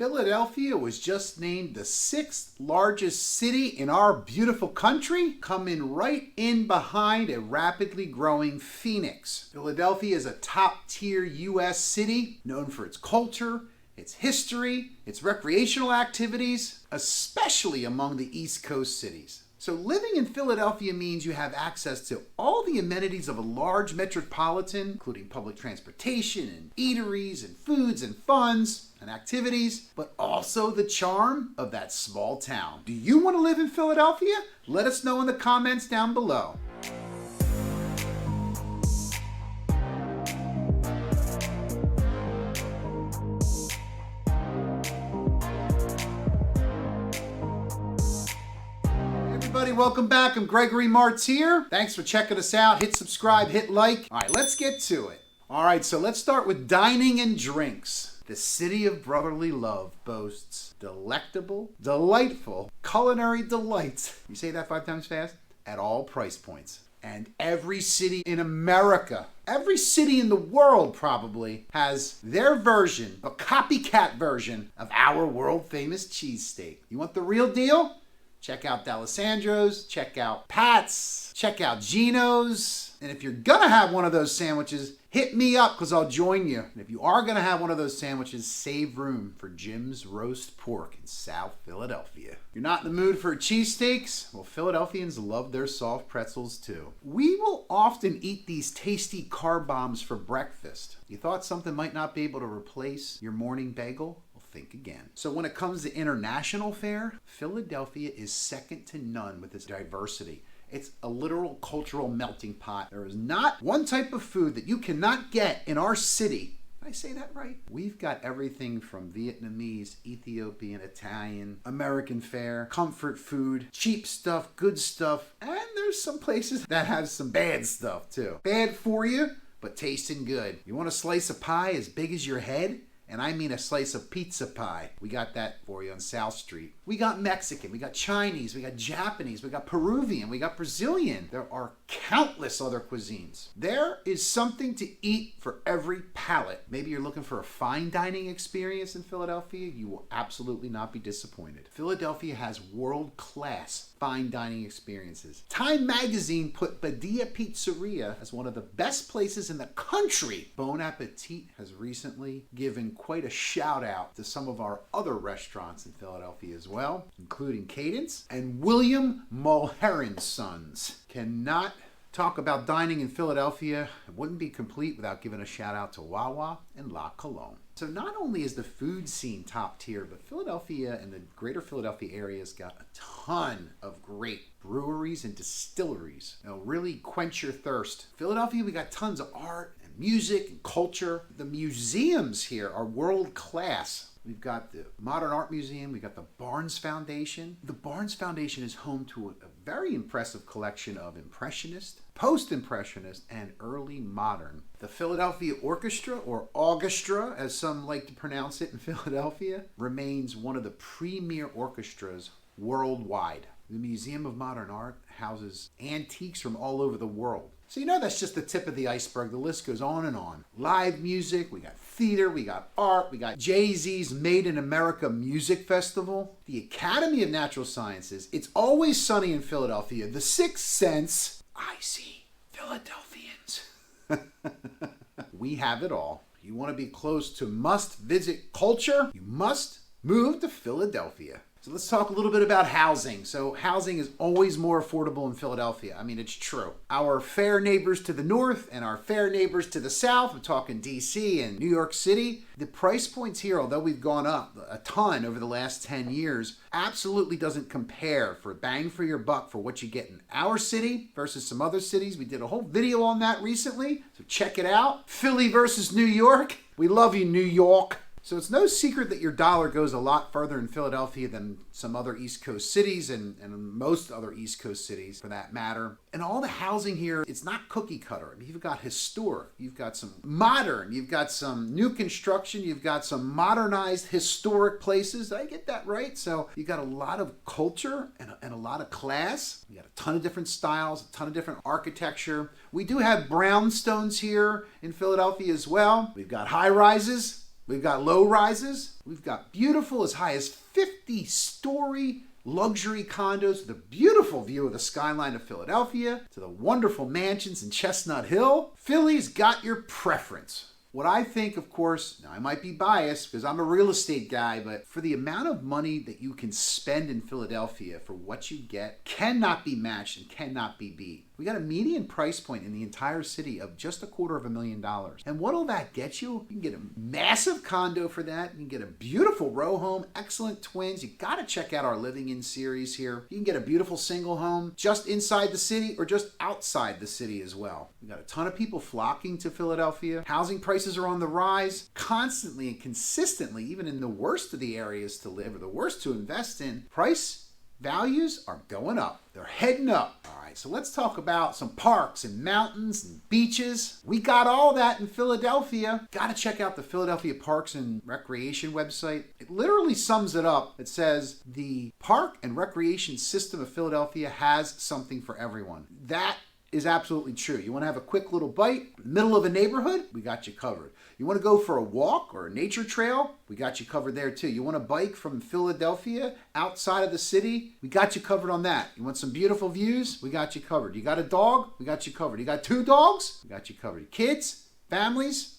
Philadelphia was just named the 6th largest city in our beautiful country, coming right in behind a rapidly growing Phoenix. Philadelphia is a top-tier U.S. city known for its culture, its history, its recreational activities, especially among the East Coast cities. So living in Philadelphia means you have access to all the amenities of a large metropolitan, including public transportation and eateries and foods and funds and activities, but also the charm of that small town. Do you want to live in Philadelphia? Let us know in the comments down below. Everybody, welcome back. I'm Gregory Martz here. Thanks for checking us out. Hit subscribe, hit like. All right, let's get to it. All right, so let's start with dining and drinks. The city of brotherly love boasts delectable, delightful culinary delights. You say that 5 times fast? At all price points. And every city in America, every city in the world probably, has their version, a copycat version of our world famous cheesesteak. You want the real deal? Check out D'Alessandro's, check out Pat's, check out Geno's. And if you're gonna have one of those sandwiches, hit me up because I'll join you. And if you are gonna have one of those sandwiches, save room for Jim's Roast Pork in South Philadelphia. You're not in the mood for cheesesteaks? Well, Philadelphians love their soft pretzels too. We will often eat these tasty carb bombs for breakfast. You thought something might not be able to replace your morning bagel? Think again. So when it comes to international fare, Philadelphia is second to none with its diversity. It's a literal cultural melting pot. There is not one type of food that you cannot get in our city. Did I say that right? We've got everything from Vietnamese, Ethiopian, Italian, American fare, comfort food, cheap stuff, good stuff, and there's some places that have some bad stuff too. Bad for you, but tasting good. You want a slice of pie as big as your head? And I mean a slice of pizza pie. We got that for you on South Street. We got Mexican, we got Chinese, we got Japanese, we got Peruvian, we got Brazilian. There are countless other cuisines. There is something to eat for every palate. Maybe you're looking for a fine dining experience in Philadelphia. You will absolutely not be disappointed. Philadelphia has world-class fine dining experiences. Time magazine put Badia Pizzeria as one of the best places in the country. Bon Appetit has recently given quite a shout out to some of our other restaurants in Philadelphia as well, including Cadence and William Mulheron's Sons. Cannot talk about dining in Philadelphia. It wouldn't be complete without giving a shout out to Wawa and La Colombe. So not only is the food scene top tier, but Philadelphia and the greater Philadelphia area has got a ton of great breweries and distilleries. They'll really quench your thirst. Philadelphia, we got tons of art and music and culture. The museums here are world class. We've got the Modern Art Museum, we've got the Barnes Foundation. The Barnes Foundation is home to a very impressive collection of Impressionist, Post-Impressionist, and early modern. The Philadelphia Orchestra, or Augustra, as some like to pronounce it in Philadelphia, remains one of the premier orchestras worldwide. The Museum of Modern Art houses antiques from all over the world. So you know that's just the tip of the iceberg. The list goes on and on. Live music, we got theater, we got art, we got Jay-Z's Made in America Music Festival. The Academy of Natural Sciences, It's Always Sunny in Philadelphia. The Sixth Sense, I see Philadelphians. We have it all. You want to be close to must-visit culture? You must move to Philadelphia. So let's talk a little bit about housing. So housing is always more affordable in Philadelphia. I mean, it's true. Our fair neighbors to the north and our fair neighbors to the south, I'm talking DC and New York City, the price points here, although we've gone up a ton over the last 10 years, absolutely doesn't compare for bang for your buck for what you get in our city versus some other cities. We did a whole video on that recently, so check it out. Philly versus New York. We love you, New York. So it's no secret that your dollar goes a lot further in Philadelphia than some other East Coast cities and most other East Coast cities for that matter. And all the housing here, it's not cookie cutter. I mean, you've got historic, you've got some modern, you've got some new construction, you've got some modernized historic places. Did I get that right? So you got a lot of culture and a lot of class. You got a ton of different styles, a ton of different architecture. We do have brownstones here in Philadelphia as well. We've got high rises. We've got low rises. We've got beautiful as high as 50-story luxury condos with a beautiful view of the skyline of Philadelphia to the wonderful mansions in Chestnut Hill. Philly's got your preference. What I think, of course, now I might be biased because I'm a real estate guy, but for the amount of money that you can spend in Philadelphia for what you get cannot be matched and cannot be beat. We got a median price point in the entire city of just $250,000. And what'll that get you? You can get a massive condo for that. You can get a beautiful row home, excellent twins. You gotta check out our Living In series here. You can get a beautiful single home just inside the city or just outside the city as well. We got a ton of people flocking to Philadelphia. Housing prices are on the rise constantly and consistently, even in the worst of the areas to live or the worst to invest in. Values are going up. They're heading up. All right, so let's talk about some parks and mountains and beaches. We got all that in Philadelphia. Got to check out the Philadelphia Parks and Recreation website. It literally sums it up. It says the park and recreation system of Philadelphia has something for everyone. That is absolutely true. You want to have a quick little bite, middle of a neighborhood, we got you covered. You want to go for a walk or a nature trail, we got you covered there too. You want to bike from Philadelphia outside of the city, we got you covered on that. You want some beautiful views, we got you covered. You got a dog, we got you covered. You got 2 dogs, we got you covered. Kids, families,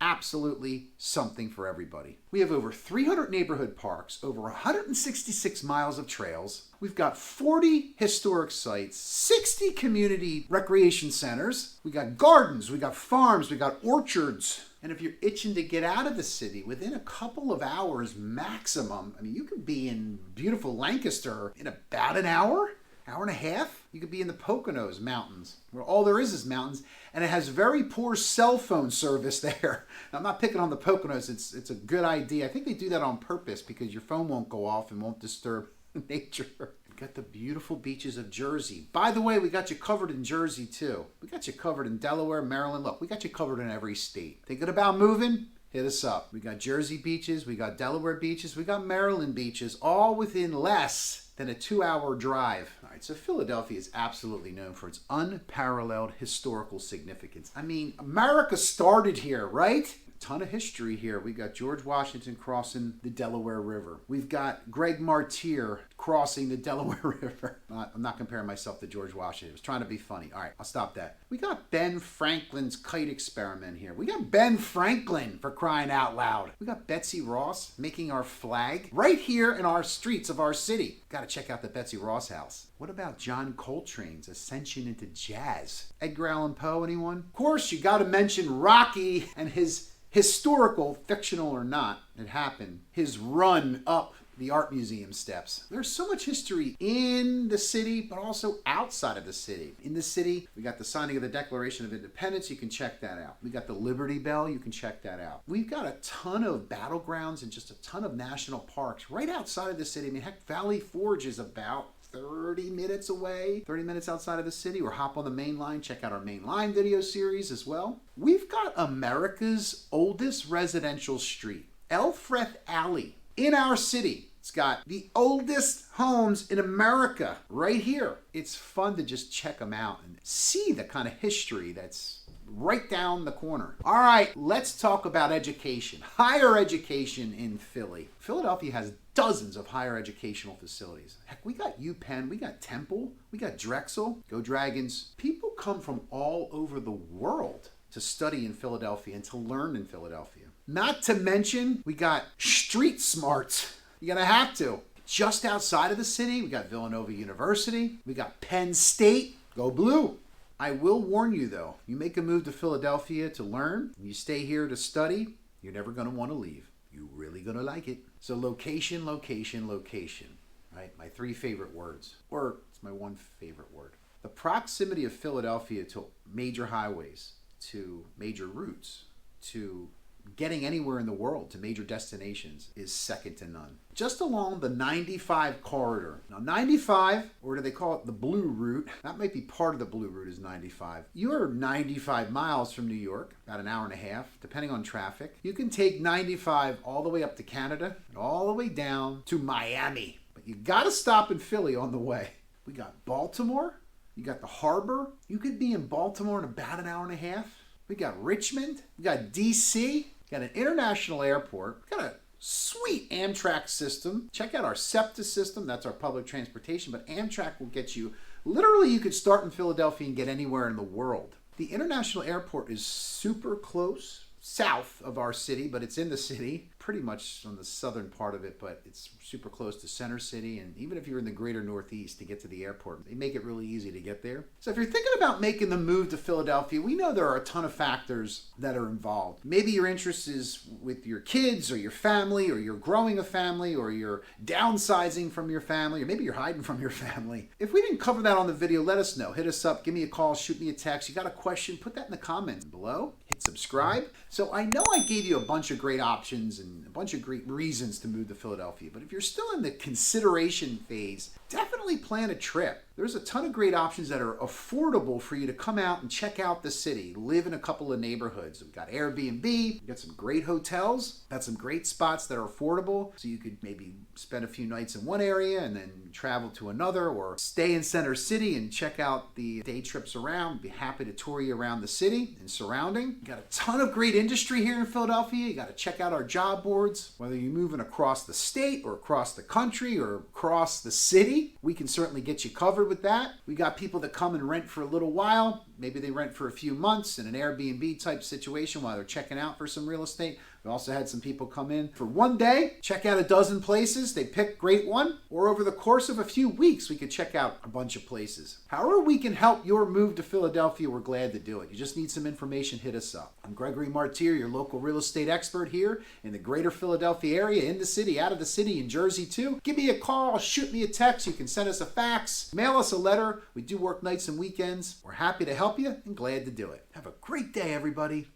absolutely something for everybody. We have over 300 neighborhood parks, over 166 miles of trails. We've got 40 historic sites, 60 community recreation centers. We got gardens, we got farms, we got orchards. And if you're itching to get out of the city within a couple of hours maximum, I mean, you could be in beautiful Lancaster in about an hour and a half. You could be in the Poconos Mountains, where all there is mountains, and it has very poor cell phone service there. Now, I'm not picking on the Poconos. It's a good idea. I think they do that on purpose because your phone won't go off and won't disturb nature. We got the beautiful beaches of Jersey. By the way, we got you covered in Jersey too. We got you covered in Delaware, Maryland. Look, we got you covered in every state. Thinking about moving? Hit us up. We got Jersey beaches, we got Delaware beaches, we got Maryland beaches, all within less than a 2-hour drive. All right, so Philadelphia is absolutely known for its unparalleled historical significance. I mean, America started here, right? Ton of history here. We got George Washington crossing the Delaware River. We've got Greg Martier crossing the Delaware River. I'm not comparing myself to George Washington. I was trying to be funny. All right, I'll stop that. We got Ben Franklin's kite experiment here. We got Ben Franklin, for crying out loud. We got Betsy Ross making our flag right here in our streets of our city. Got to check out the Betsy Ross house. What about John Coltrane's ascension into jazz? Edgar Allan Poe, anyone? Of course, you got to mention Rocky and his historical, fictional or not, it happened, his run up the art museum steps. There's so much history in the city, but also outside of the city. In the city, we got the signing of the Declaration of Independence. You can check that out. We got the Liberty Bell. You can check that out. We've got a ton of battlegrounds and just a ton of national parks right outside of the city. I mean, heck, Valley Forge is about 30 minutes away, 30 minutes outside of the city, or hop on the main line, check out our main line video series as well. We've got America's oldest residential street, Elfreth Alley, in our city. It's got the oldest homes in America right here. It's fun to just check them out and see the kind of history that's right down the corner. All right, let's talk about education. Higher education in Philly. Philadelphia has dozens of higher educational facilities. Heck, we got UPenn, we got Temple, we got Drexel. Go Dragons. People come from all over the world to study in Philadelphia and to learn in Philadelphia. Not to mention, we got street smarts. You're gonna have to. Just outside of the city, we got Villanova University, we got Penn State. Go Blue. I will warn you though, you make a move to Philadelphia to learn, you stay here to study, you're never gonna want to leave. You're really gonna like it. So location, location, location, right? My 3 favorite words, or it's my 1 favorite word. The proximity of Philadelphia to major highways, to major routes, to getting anywhere in the world, to major destinations, is second to none. Just along the 95 corridor. Now 95, or do they call it the Blue Route? That might be part of the Blue Route is 95. You're 95 miles from New York, about an hour and a half, depending on traffic. You can take 95 all the way up to Canada, and all the way down to Miami. But you gotta stop in Philly on the way. We got Baltimore, you got the harbor. You could be in Baltimore in about an hour and a half. We got Richmond, we got DC. Got an international airport. Got a sweet Amtrak system. Check out our SEPTA system. That's our public transportation. But Amtrak will get you, literally you could start in Philadelphia and get anywhere in the world. The international airport is super close, south of our city, but it's in the city, pretty much on the southern part of it, but it's super close to Center City. And even if you're in the greater Northeast, to get to the airport, they make it really easy to get there. So if you're thinking about making the move to Philadelphia, we know there are a ton of factors that are involved. Maybe your interest is with your kids or your family, or you're growing a family, or you're downsizing from your family, or maybe you're hiding from your family. If we didn't cover that on the video, let us know. Hit us up, give me a call, shoot me a text. You got a question, put that in the comments below. Hit subscribe. So I know I gave you a bunch of great options and a bunch of great reasons to move to Philadelphia, but if you're still in the consideration phase, definitely plan a trip. There's a ton of great options that are affordable for you to come out and check out the city, live in a couple of neighborhoods. We've got Airbnb, we've got some great hotels, got some great spots that are affordable, so you could maybe spend a few nights in one area and then travel to another, or stay in Center City and check out the day trips around. Be happy to tour you around the city and surrounding. We've got a ton of great industry here in Philadelphia. You got to check out our job boards. Whether you're moving across the state or across the country or across the city, we can certainly get you covered with that. We got people that come and rent for a little while. Maybe they rent for a few months in an Airbnb type situation while they're checking out for some real estate. We also had some people come in for one day, check out a dozen places. They pick great one. Or over the course of a few weeks, we could check out a bunch of places. However we can help your move to Philadelphia, we're glad to do it. You just need some information, hit us up. I'm Gregory Martier, your local real estate expert here in the greater Philadelphia area, in the city, out of the city, in Jersey too. Give me a call, shoot me a text. You can send us a fax, mail us a letter. We do work nights and weekends. We're happy to help you and glad to do it. Have a great day, everybody.